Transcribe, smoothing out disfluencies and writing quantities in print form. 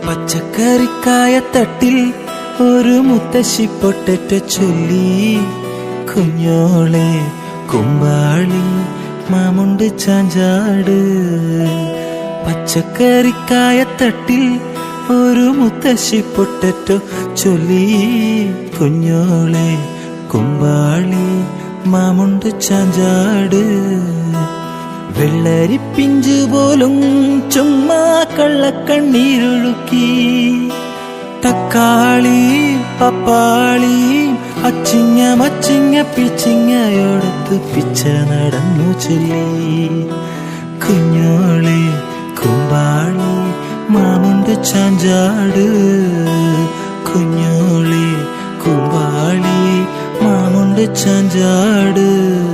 പച്ചക്കറിക്കായത്തട്ടിൽ ഒരു മുത്തശ്ശി പൊട്ടറ്റോ ചൊല്ലി. കുഞ്ഞോളെ കുമ്പാളി മാമുണ്ട് ചാഞ്ചാട്. പച്ചക്കറിക്കായത്തട്ടിൽ ഒരു മുത്തശ്ശി പൊട്ടറ്റോ ചൊല്ലി. കുഞ്ഞോളെ കുമ്പാളി മാമുണ്ട് ചാഞ്ചാട്. വെള്ളരിപ്പിഞ്ചു പോലും ചുമ്മാ കള്ളക്കണ്ണീരൊഴുക്കി. തക്കാളി പപ്പാളി അച്ചിങ്ങ മച്ചിങ്ങ പിച്ചിങ്ങയോടത്ത് പിച്ച നടന്നു ചൊല്ലി. കുഞ്ഞോളെ കുമ്പാളി മാമുണ്ട് ചാഞ്ചാട്. കുഞ്ഞോളെ കുമ്പാളി മാമുണ്ട് ചാഞ്ചാട്.